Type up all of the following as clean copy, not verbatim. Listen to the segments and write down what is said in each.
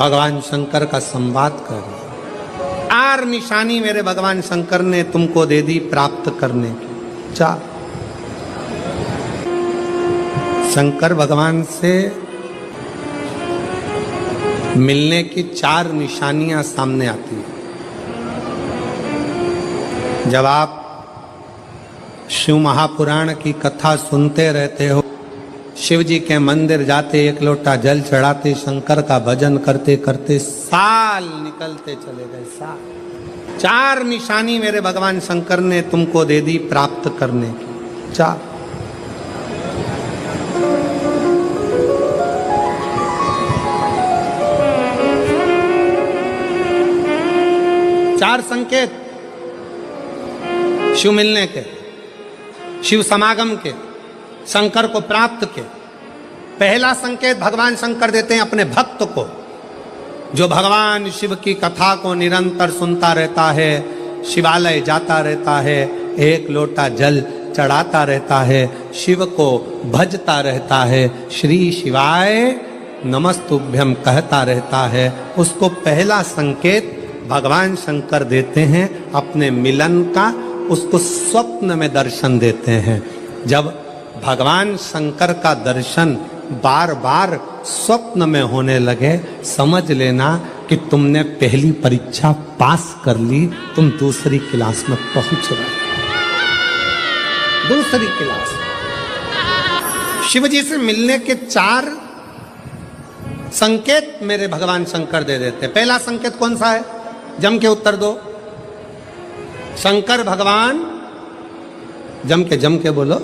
भगवान शंकर का संवाद कर रहे। 4 निशानी मेरे भगवान शंकर ने तुमको दे दी प्राप्त करने की। 4 शंकर भगवान से मिलने की 4 निशानियां सामने आती हैं। जब आप शिव महापुराण की कथा सुनते रहते हो, शिव जी के मंदिर जाते, 1 लोटा जल चढ़ाते, शंकर का भजन करते करते साल निकलते चले गए। साल। 4 निशानी मेरे भगवान शंकर ने तुमको दे दी प्राप्त करने की। 4 4 संकेत शिव मिलने के, शिव समागम के, शंकर को प्राप्त के। पहला संकेत भगवान शंकर देते हैं अपने भक्त को, जो भगवान शिव की कथा को निरंतर सुनता रहता है, शिवालय जाता रहता है, 1 लोटा जल चढ़ाता रहता है, शिव को भजता रहता है, श्री शिवाय नमस्तुभ्यम कहता रहता है। उसको पहला संकेत भगवान शंकर देते हैं अपने मिलन का, उसको स्वप्न में दर्शन देते हैं। जब भगवान शंकर का दर्शन बार बार स्वप्न में होने लगे, समझ लेना कि तुमने पहली परीक्षा पास कर ली, तुम दूसरी क्लास में पहुंच रहे। दूसरी क्लास। शिव जी से मिलने के 4 संकेत मेरे भगवान शंकर दे देते। पहला संकेत कौन सा है? जम के उत्तर दो। शंकर भगवान जम के बोलो।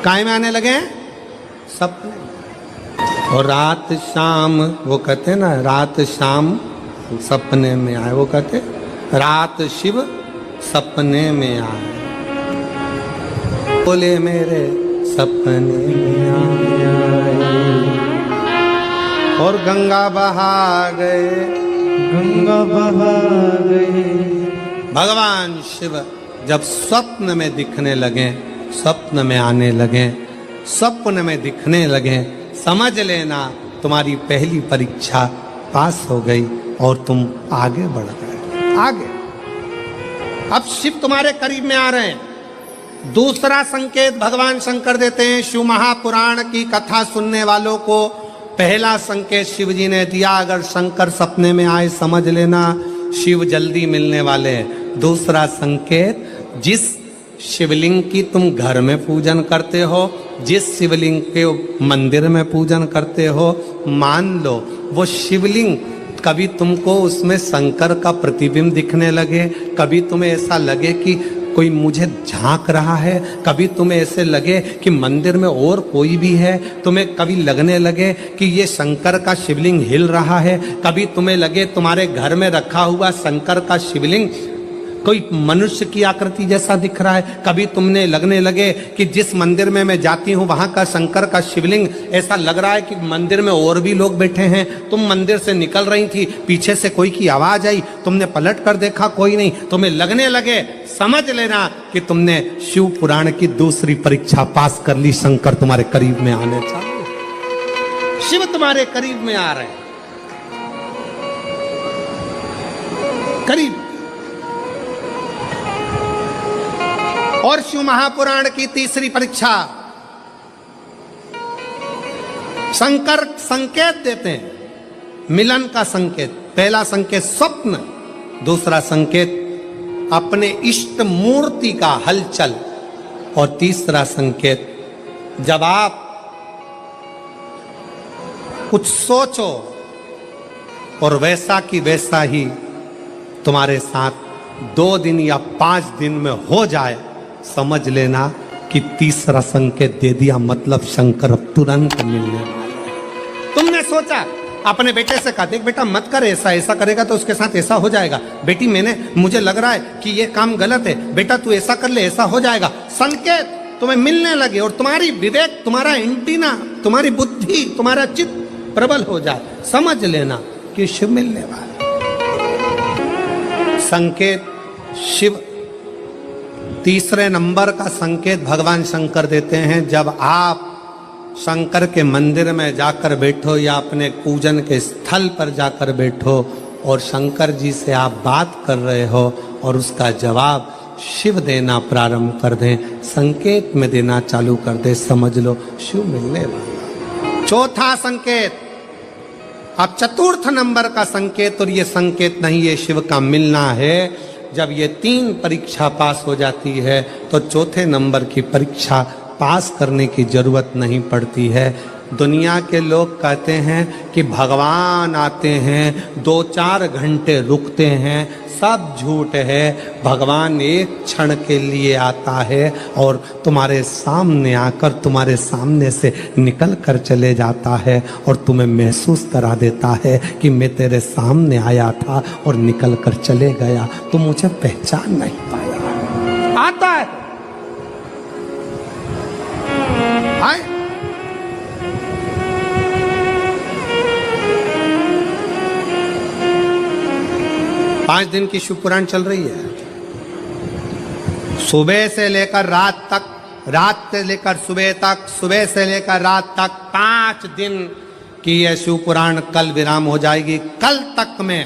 काय में आने लगे? सपने। और रात शाम, वो कहते ना, रात शाम सपने में आए। वो कहते रात शिव सपने में आए, बोले मेरे सपने में आए। और गंगा बहा गए, गंगा बहा गए। भगवान शिव जब स्वप्न में दिखने लगे, स्वप्न में आने लगे, स्वप्न में दिखने लगे, समझ लेना तुम्हारी पहली परीक्षा पास हो गई और तुम आगे बढ़ गए। आगे अब शिव तुम्हारे करीब में आ रहे हैं। दूसरा संकेत भगवान शंकर देते हैं शिव महापुराण की कथा सुनने वालों को। पहला संकेत शिव जी ने दिया, अगर शंकर सपने में आए समझ लेना शिव जल्दी मिलने वाले हैं। दूसरा संकेत, जिस शिवलिंग की तुम घर में पूजन करते हो, जिस शिवलिंग के मंदिर में पूजन करते हो, मान लो वो शिवलिंग कभी तुमको उसमें शंकर का प्रतिबिंब दिखने लगे, कभी तुम्हें ऐसा लगे कि कोई मुझे झांक रहा है, कभी तुम्हें ऐसे लगे कि मंदिर में और कोई भी है, तुम्हें कभी लगने लगे कि ये शंकर का शिवलिंग हिल रहा है, कभी तुम्हें लगे तुम्हारे घर में रखा हुआ शंकर का शिवलिंग कोई मनुष्य की आकृति जैसा दिख रहा है, कभी तुमने लगने लगे कि जिस मंदिर में मैं जाती हूँ वहां का शंकर का शिवलिंग ऐसा लग रहा है कि मंदिर में और भी लोग बैठे हैं। तुम मंदिर से निकल रही थी, पीछे से कोई की आवाज आई, तुमने पलट कर देखा कोई नहीं, तुम्हें लगने लगे, समझ लेना कि तुमने शिव पुराण की दूसरी परीक्षा पास कर ली। शंकर तुम्हारे करीब में आने चाहिए, शिव तुम्हारे करीब में आ रहे हैं, करीब। और शिव महापुराण की तीसरी परीक्षा, शंकर संकेत देते हैं मिलन का संकेत। पहला संकेत स्वप्न, दूसरा संकेत अपने इष्ट मूर्ति का हलचल, और तीसरा संकेत जब आप कुछ सोचो और वैसा की वैसा ही तुम्हारे साथ 2 दिन या 5 दिन में हो जाए, समझ लेना कि तीसरा संकेत दे दिया, मतलब शंकर अब तुरंत मिलने वाले हैं। तुमने सोचा, अपने बेटे से कहा, देख बेटा मत कर ऐसा, ऐसा करेगा तो उसके साथ ऐसा हो जाएगा। बेटी मुझे लग रहा है कि ये काम गलत है, बेटा तू ऐसा कर ले, ऐसा हो जाएगा। संकेत तुम्हें मिलने लगे और तुम्हारी विवेक, तुम्हारा एंटीना, तुम्हारी बुद्धि, तुम्हारा चित्त प्रबल हो जाए, समझ लेना कि शिव मिलने वाला। संकेत शिव। तीसरे नंबर का संकेत भगवान शंकर देते हैं, जब आप शंकर के मंदिर में जाकर बैठो या अपने पूजन के स्थल पर जाकर बैठो और शंकर जी से आप बात कर रहे हो और उसका जवाब शिव देना प्रारंभ कर दें, संकेत में देना चालू कर दे, समझ लो शिव मिलने वाला। चौथा संकेत, अब चतुर्थ नंबर का संकेत, और ये संकेत नहीं, ये शिव का मिलना है। जब ये 3 परीक्षा पास हो जाती है तो चौथे नंबर की परीक्षा पास करने की जरूरत नहीं पड़ती है। दुनिया के लोग कहते हैं कि भगवान आते हैं 2-4 घंटे रुकते हैं, सब झूठ है। भगवान एक क्षण के लिए आता है और तुम्हारे सामने आकर तुम्हारे सामने से निकल कर चले जाता है और तुम्हें महसूस करा देता है कि मैं तेरे सामने आया था और निकल कर चले गया, तुम मुझे पहचान नहीं पाया। आता है, आए। पांच दिन की शिव पुराण चल रही है, सुबह से लेकर रात तक, रात से लेकर सुबह तक, सुबह से लेकर रात तक 5 दिन की यह शिव पुराण कल विराम हो जाएगी। कल तक में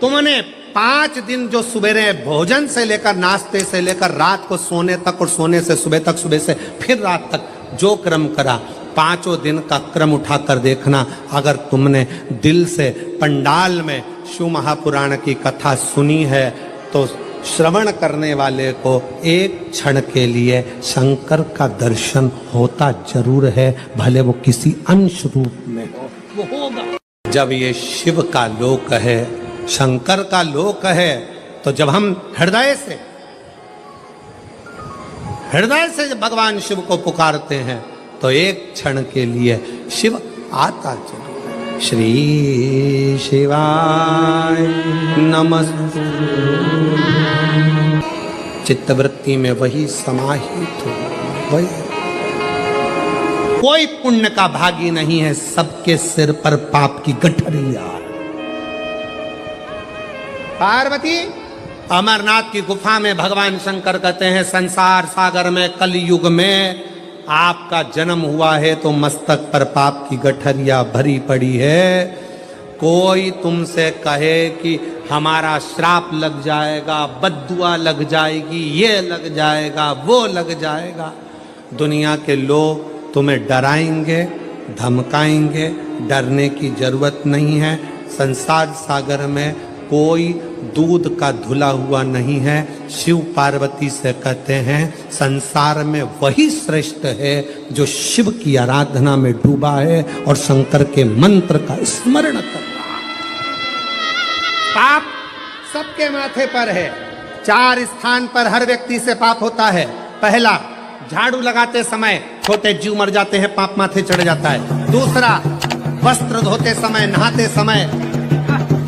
तुमने 5 दिन जो सवेरे भोजन से लेकर नाश्ते से लेकर रात को सोने तक और सोने से सुबह तक, सुबह से फिर रात तक जो क्रम करा, 5 दिन का क्रम उठाकर देखना। अगर तुमने दिल से पंडाल में शिव महापुराण की कथा सुनी है तो श्रवण करने वाले को एक क्षण के लिए शंकर का दर्शन होता जरूर है, भले वो किसी अंश रूप में हो, वो होगा। जब ये शिव का लोक है, शंकर का लोक है, तो जब हम हृदय से भगवान शिव को पुकारते हैं तो एक क्षण के लिए शिव आता जरूर है। श्री शिवाय नमस्तु। चित्तवृत्ति में वही समाहित हो, वही। कोई पुण्य का भागी नहीं है, सबके सिर पर पाप की गठरिया। पार्वती अमरनाथ की गुफा में भगवान शंकर कहते हैं, संसार सागर में कलयुग में आपका जन्म हुआ है तो मस्तक पर पाप की गठरिया भरी पड़ी है। कोई तुमसे कहे कि हमारा श्राप लग जाएगा, बद्दुआ लग जाएगी, ये लग जाएगा, वो लग जाएगा, दुनिया के लोग तुम्हें डराएंगे, धमकाएंगे। डरने की जरूरत नहीं है। संसार सागर में कोई दूध का धुला हुआ नहीं है। शिव पार्वती से कहते हैं, संसार में वही श्रेष्ठ है जो शिव की आराधना में डूबा है और शंकर के मंत्र का स्मरण कर रहा है। पाप सबके माथे पर है। 4 स्थान पर हर व्यक्ति से पाप होता है। पहला, झाड़ू लगाते समय छोटे जीव मर जाते हैं, पाप माथे चढ़ जाता है। दूसरा, वस्त्र धोते समय, नहाते समय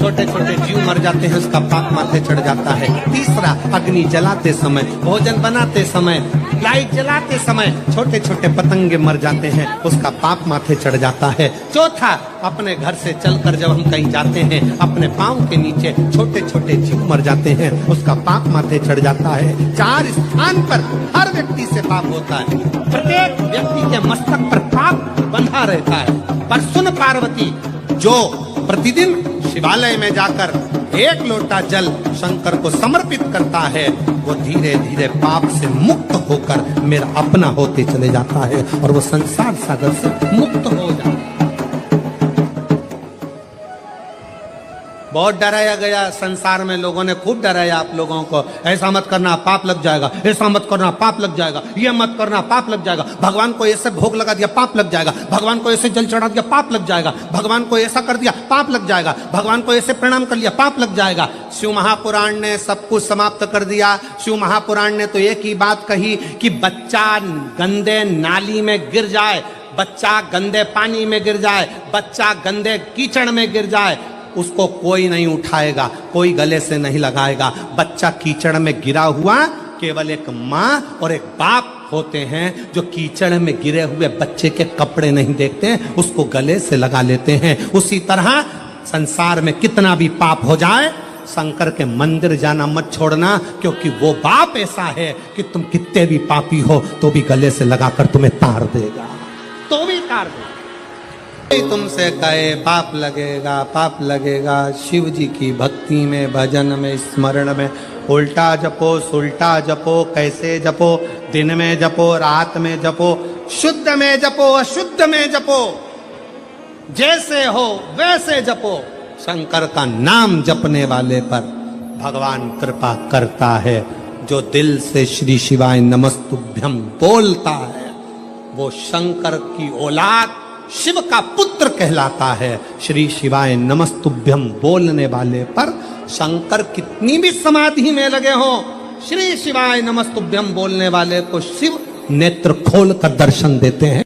छोटे छोटे जीव मर जाते हैं, उसका पाप माथे चढ़ जाता है। तीसरा, अग्नि जलाते समय, भोजन बनाते समय, लाइट जलाते समय छोटे छोटे पतंगे मर जाते हैं, उसका पाप माथे चढ़ जाता है। चौथा, अपने घर से चलकर जब हम कहीं जाते हैं, अपने पांव के नीचे छोटे छोटे जीव मर जाते हैं, उसका पाप माथे चढ़ जाता है। 4 स्थान पर हर व्यक्ति से पाप होता है। प्रत्येक व्यक्ति के मस्तक पर पाप बंधा रहता है। पर सुन पार्वती, जो प्रतिदिन शिवालय में जाकर 1 लोटा जल शंकर को समर्पित करता है, वो धीरे धीरे पाप से मुक्त होकर मेरा अपना होते चले जाता है और वो संसार सागर से मुक्त हो जाता है। बहुत डराया गया संसार में, लोगों ने खूब डराया आप लोगों को, ऐसा मत करना पाप लग जाएगा, ऐसा मत करना पाप लग जाएगा, ये मत करना पाप लग जाएगा, भगवान को ऐसे भोग लगा दिया पाप लग जाएगा, भगवान को ऐसे जल चढ़ा दिया पाप लग जाएगा, भगवान को ऐसा कर दिया पाप लग जाएगा, भगवान को ऐसे प्रणाम कर लिया पाप लग जाएगा। शिव महापुराण ने सब कुछ समाप्त कर दिया। शिव महापुराण ने तो एक ही बात कही कि बच्चा गंदे नाली में गिर जाए, बच्चा गंदे पानी में गिर जाए, बच्चा गंदे कीचड़ में गिर जाए, उसको कोई नहीं उठाएगा, कोई गले से नहीं लगाएगा। बच्चा कीचड़ में गिरा हुआ, केवल एक माँ और एक बाप होते हैं जो कीचड़ में गिरे हुए बच्चे के कपड़े नहीं देखते, उसको गले से लगा लेते हैं। उसी तरह संसार में कितना भी पाप हो जाए, शंकर के मंदिर जाना मत छोड़ना, क्योंकि वो बाप ऐसा है कि तुम कितने भी पापी हो तो भी गले से लगाकर तुम्हें तार देगा। तो भी तार दो। कोई तुमसे कहे पाप लगेगा, शिव जी की भक्ति में, भजन में, स्मरण में उल्टा जपो, सुल्टा जपो, कैसे जपो, दिन में जपो, रात में जपो, शुद्ध में जपो, अशुद्ध में जपो, जैसे हो वैसे जपो। शंकर का नाम जपने वाले पर भगवान कृपा करता है। जो दिल से श्री शिवाय नमस्तुभ्यं बोलता है वो शंकर की औलाद, शिव का पुत्र कहलाता है। श्री शिवाय नमस्तुभ्यं बोलने वाले पर शंकर कितनी भी समाधि में लगे हो, श्री शिवाय नमस्तुभ्यं बोलने वाले को शिव नेत्र खोल कर दर्शन देते हैं।